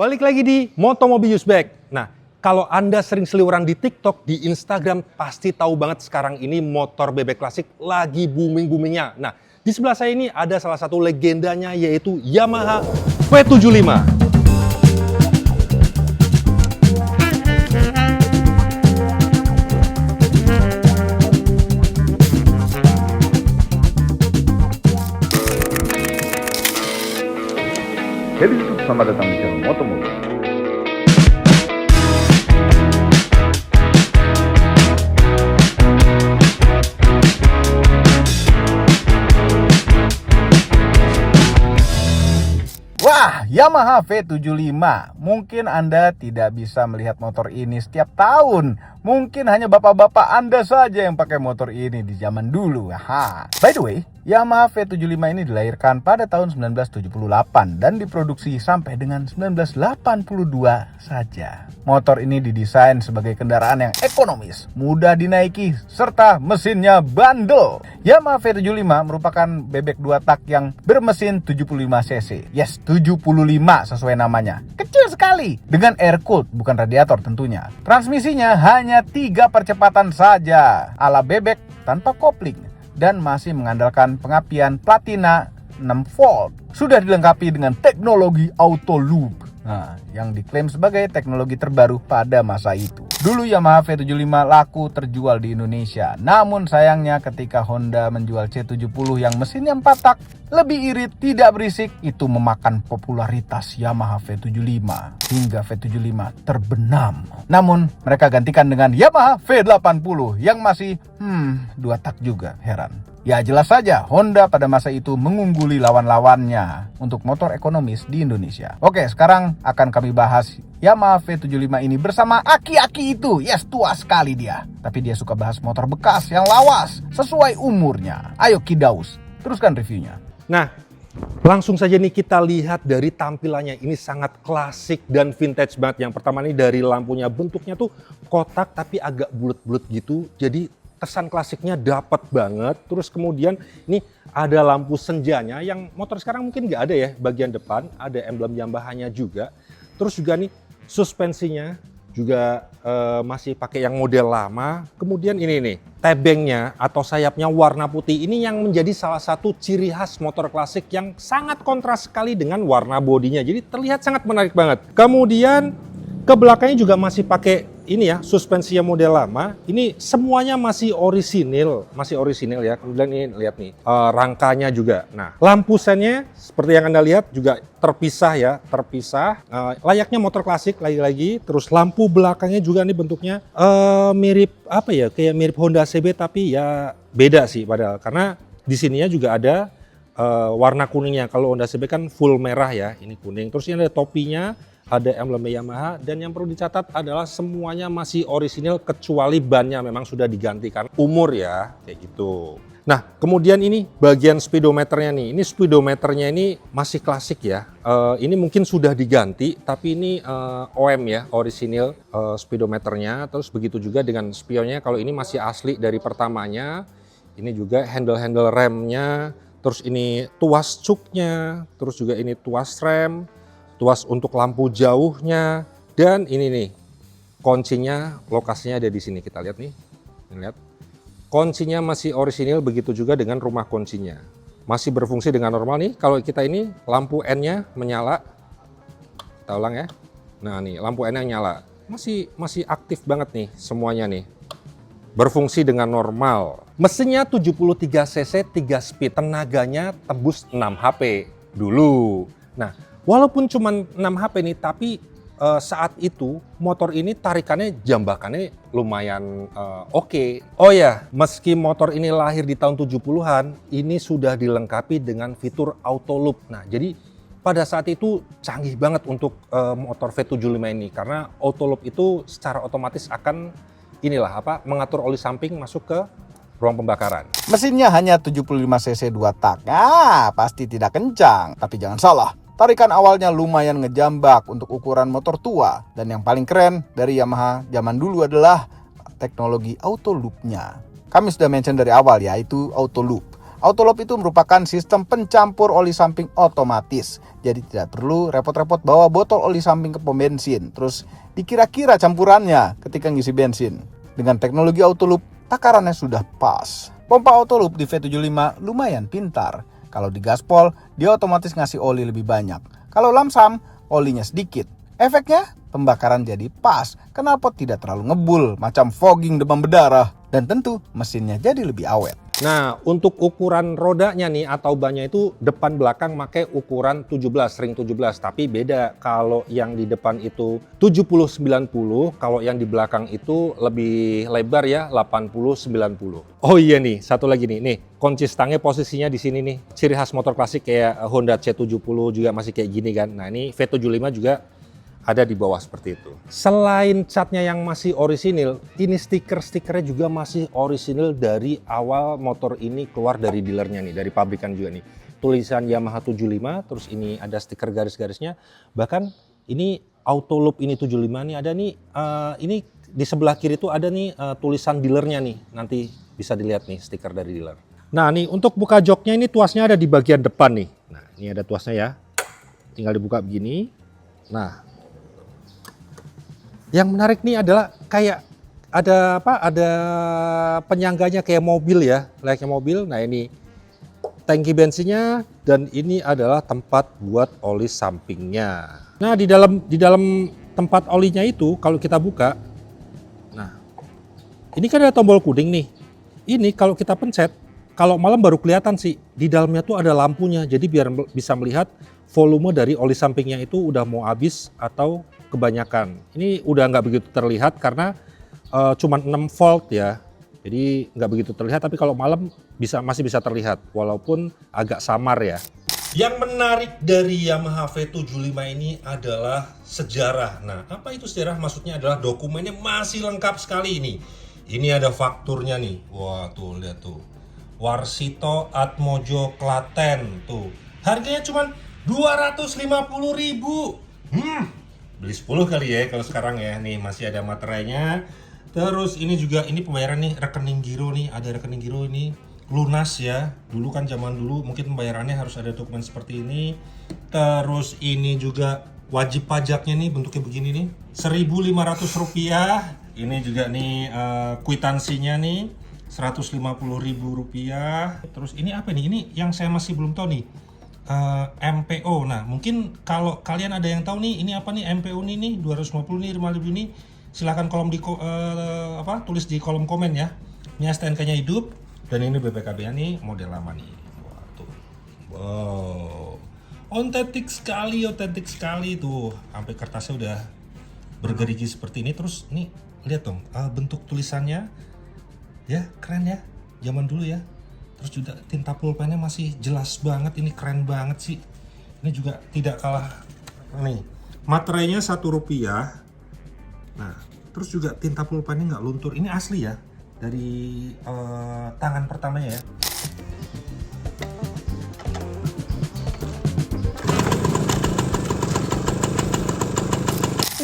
Balik lagi di Motomobi Uzbek. Nah, kalau Anda sering seliweran di TikTok, di Instagram, pasti tahu banget sekarang ini motor bebek klasik lagi booming-boomingnya. Nah, di sebelah saya ini ada salah satu legendanya yaitu Yamaha V75. Jadi selamat datang di channel Motomobi. Wah, Yamaha V75. Mungkin Anda tidak bisa melihat motor ini setiap tahun. Mungkin hanya bapak-bapak Anda saja yang pakai motor ini di zaman dulu. Aha. By the way, Yamaha V75 ini dilahirkan pada tahun 1978 dan diproduksi sampai dengan 1982 saja. Motor ini didesain sebagai kendaraan yang ekonomis, mudah dinaiki, serta mesinnya bandel. Yamaha V75 merupakan bebek 2 tak yang bermesin 75 cc. Yes, 75 sesuai namanya. Kecil sekali, dengan air cooled, bukan radiator tentunya. Transmisinya hanya 3 percepatan saja, ala bebek tanpa kopling. Dan masih mengandalkan pengapian platina 6 volt. Sudah dilengkapi dengan teknologi auto loop. Nah, yang diklaim sebagai teknologi terbaru pada masa itu. Dulu Yamaha V75 laku terjual di Indonesia. Namun sayangnya ketika Honda menjual C70 yang mesinnya 4 tak, lebih irit, tidak berisik, itu memakan popularitas Yamaha V75 hingga V75 terbenam. Namun mereka gantikan dengan Yamaha V80 yang masih 2 tak juga, heran. Ya jelas saja Honda pada masa itu mengungguli lawan-lawannya untuk motor ekonomis di Indonesia. Oke, sekarang akan kami bahas Yamaha V75 ini bersama aki-aki itu. Yes, tua sekali dia. Tapi dia suka bahas motor bekas yang lawas sesuai umurnya. Ayo Kidaus, teruskan reviewnya. Nah, langsung saja nih kita lihat dari tampilannya. Ini sangat klasik dan vintage banget. Yang pertama nih dari lampunya, bentuknya tuh kotak tapi agak bulat-bulat gitu. Jadi kesan klasiknya dapat banget. Terus kemudian ini ada lampu senjanya yang motor sekarang mungkin nggak ada ya bagian depan. Ada emblem Yamaha-nya juga. Terus juga nih suspensinya juga masih pakai yang model lama. Kemudian ini nih tebengnya atau sayapnya warna putih. Ini yang menjadi salah satu ciri khas motor klasik yang sangat kontras sekali dengan warna bodinya. Jadi terlihat sangat menarik banget. Kemudian ke belakangnya juga masih pakai ini ya, suspensi yang model lama. Ini semuanya masih orisinil ya. Kemudian ini lihat nih, rangkanya juga. Nah, lampu sennya seperti yang Anda lihat juga terpisah ya, layaknya motor klasik lagi-lagi. Terus lampu belakangnya juga nih bentuknya mirip apa ya, kayak mirip Honda CB tapi ya beda sih padahal. Karena di sininya juga ada warna kuningnya. Kalau Honda CB kan full merah ya, ini kuning. Terus ini ada topinya, ada emblem Yamaha, dan yang perlu dicatat adalah semuanya masih orisinil kecuali bannya memang sudah digantikan umur ya, kayak gitu. Nah, kemudian ini bagian speedometernya nih. Ini speedometernya ini masih klasik ya. Ini mungkin sudah diganti, tapi ini OM ya, orisinil speedometernya. Terus begitu juga dengan spionnya. Kalau ini masih asli dari pertamanya. Ini juga handle remnya. Terus ini tuas cuknya. Terus juga ini tuas rem. Tuas untuk lampu jauhnya, dan ini nih kuncinya, lokasinya ada di sini. Kita lihat nih, lihat kuncinya masih orisinil, begitu juga dengan rumah kuncinya masih berfungsi dengan normal nih. Kalau kita ini lampu N-nya menyala, kita ulang ya. Nah nih lampu N-nya nyala, masih aktif banget nih semuanya nih, berfungsi dengan normal. Mesinnya 73 cc 3 speed, tenaganya tembus 6 HP dulu. Nah, walaupun cuma 6 HP nih, tapi saat itu motor ini tarikannya, jambakannya lumayan oke. Oh ya, meski motor ini lahir di tahun 70-an, ini sudah dilengkapi dengan fitur auto loop. Nah, jadi pada saat itu canggih banget untuk motor V75 ini, karena auto loop itu secara otomatis akan mengatur oli samping masuk ke ruang pembakaran. Mesinnya hanya 75 cc 2 tak. Pasti tidak kencang, tapi jangan salah. Tarikan awalnya lumayan ngejambak untuk ukuran motor tua. Dan yang paling keren dari Yamaha zaman dulu adalah teknologi auto loop-nya. Kami sudah mention dari awal ya, itu auto loop. Autoloop itu merupakan sistem pencampur oli samping otomatis. Jadi tidak perlu repot-repot bawa botol oli samping ke pom bensin, terus dikira-kira campurannya ketika ngisi bensin. Dengan teknologi Autoloop, takarannya sudah pas. Pompa Autoloop di V75 lumayan pintar. Kalau di gaspol, dia otomatis ngasih oli lebih banyak. Kalau lamsam, olinya sedikit. Efeknya, pembakaran jadi pas. Knalpot tidak terlalu ngebul, macam fogging demam berdarah. Dan tentu mesinnya jadi lebih awet. Nah, untuk ukuran rodanya nih atau bannya itu depan belakang pakai ukuran 17, ring 17. Tapi beda, kalau yang di depan itu 70-90, kalau yang di belakang itu lebih lebar ya, 80-90. Oh iya nih, satu lagi nih kunci stangnya posisinya di sini nih. Ciri khas motor klasik kayak Honda C70 juga masih kayak gini kan. Nah ini V75 juga ada di bawah seperti itu. Selain catnya yang masih orisinil, ini stiker-stikernya juga masih orisinil dari awal motor ini keluar dari dealernya nih, dari pabrikan juga nih. Tulisan Yamaha 75, terus ini ada stiker garis-garisnya. Bahkan ini Autoloop ini 75 nih ada nih, ini di sebelah kiri tuh ada nih tulisan dealernya nih. Nanti bisa dilihat nih stiker dari dealer. Nah nih untuk buka joknya ini tuasnya ada di bagian depan nih. Nah ini ada tuasnya ya, tinggal dibuka begini. Nah yang menarik nih adalah kayak ada apa? Ada penyangganya kayak mobil ya, layaknya mobil. Nah ini tangki bensinnya dan ini adalah tempat buat oli sampingnya. Nah di dalam tempat olinya itu kalau kita buka, nah ini kan ada tombol kuning nih. Ini kalau kita pencet, kalau malam baru kelihatan sih di dalamnya tuh ada lampunya. Jadi biar bisa melihat volume dari oli sampingnya itu udah mau habis atau kebanyakan. Ini udah nggak begitu terlihat karena cuma 6 volt ya. Jadi nggak begitu terlihat, tapi kalau malam masih bisa terlihat walaupun agak samar ya. Yang menarik dari Yamaha V75 ini adalah sejarah. Nah, apa itu sejarah? Maksudnya adalah dokumennya masih lengkap sekali ini. Ini ada fakturnya nih. Wah, tuh lihat tuh. Warsito Atmojo Klaten tuh. Harganya cuma 250.000. Beli 10 kali ya kalau sekarang ya. Nih masih ada materainya. Terus ini juga ini pembayaran nih rekening giro nih, ada rekening giro ini lunas ya. Dulu kan zaman dulu mungkin pembayarannya harus ada dokumen seperti ini. Terus ini juga wajib pajaknya nih bentuknya begini nih, Rp1.500. Ini juga nih kwitansinya nih Rp150.000. Terus ini apa nih? Ini yang saya masih belum tahu nih. MPO. Nah, mungkin kalau kalian ada yang tahu nih, ini apa nih MPO nih 250 nih 5.000 nih, silahkan tulis di kolom komen ya. Ini STNK-nya hidup dan ini BPKB-nya nih model lama nih. Wah, tuh. Wow. Otentik sekali tuh. Sampai kertasnya udah bergerigi seperti ini. Terus nih lihat dong, bentuk tulisannya ya keren ya. Zaman dulu ya. Terus juga tinta pulpennya masih jelas banget, ini keren banget sih. Ini juga tidak kalah nih. Materainya Rp1. Nah, terus juga tinta pulpennya nggak luntur. Ini asli ya dari tangan pertamanya ya.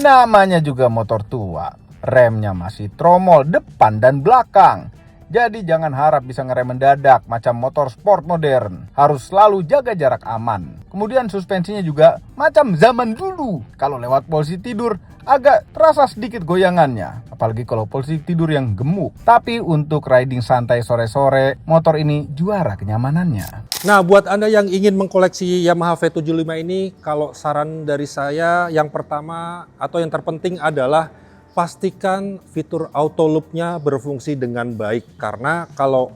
Namanya juga motor tua, remnya masih tromol depan dan belakang. Jadi jangan harap bisa ngerem mendadak macam motor sport modern. Harus selalu jaga jarak aman. Kemudian suspensinya juga macam zaman dulu. Kalau lewat posisi tidur agak terasa sedikit goyangannya. Apalagi kalau posisi tidur yang gemuk. Tapi untuk riding santai sore-sore, motor ini juara kenyamanannya. Nah, buat Anda yang ingin mengkoleksi Yamaha V75 ini, kalau saran dari saya yang pertama atau yang terpenting adalah pastikan fitur Autoloop-nya berfungsi dengan baik. Karena kalau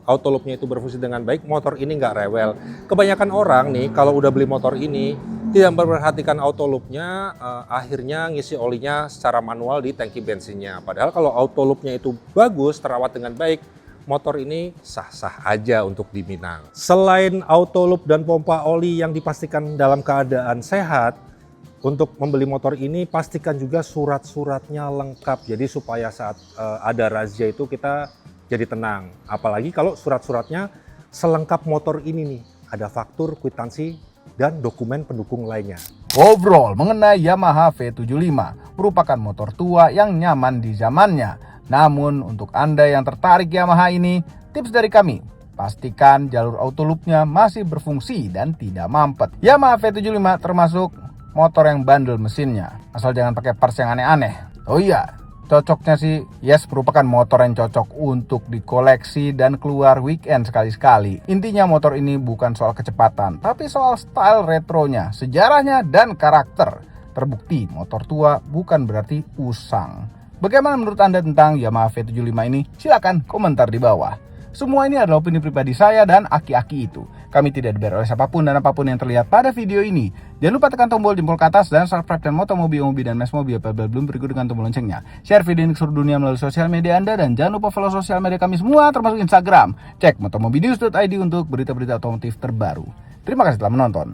Autoloop-nya itu berfungsi dengan baik, motor ini nggak rewel. Kebanyakan orang nih kalau udah beli motor ini tidak memperhatikan Autoloop-nya, akhirnya ngisi olinya secara manual di tangki bensinnya. Padahal kalau Autoloop-nya itu bagus, terawat dengan baik, motor ini sah-sah aja untuk diminang. Selain Autoloop dan pompa oli yang dipastikan dalam keadaan sehat, untuk membeli motor ini pastikan juga surat-suratnya lengkap. Jadi supaya saat ada razia itu kita jadi tenang. Apalagi kalau surat-suratnya selengkap motor ini nih. Ada faktur, kwitansi, dan dokumen pendukung lainnya. Overall mengenai Yamaha V75 merupakan motor tua yang nyaman di zamannya. Namun untuk Anda yang tertarik Yamaha ini, tips dari kami, Pastikan jalur auto loopnya masih berfungsi dan tidak mampet. Yamaha V75 termasuk motor yang bandel mesinnya, asal jangan pakai parts yang aneh-aneh. Oh iya, cocoknya sih, yes, merupakan motor yang cocok untuk dikoleksi dan keluar weekend sekali-sekali. Intinya motor ini bukan soal kecepatan, tapi soal style retronya, sejarahnya, dan karakter. Terbukti motor tua bukan berarti usang. Bagaimana menurut Anda tentang Yamaha V75 ini? Silakan komentar di bawah. Semua ini adalah opini pribadi saya dan aki-aki itu. Kami tidak dibayar oleh siapapun dan apapun yang terlihat pada video ini. Jangan lupa tekan tombol jempol ke atas dan subscribe channel Motomobi, Omobi, dan Mes Mobi apabila belum berikut dengan tombol loncengnya. Share video ini ke seluruh dunia melalui sosial media Anda dan jangan lupa follow sosial media kami semua termasuk Instagram. Cek motomobinews.id untuk berita-berita otomotif terbaru. Terima kasih telah menonton.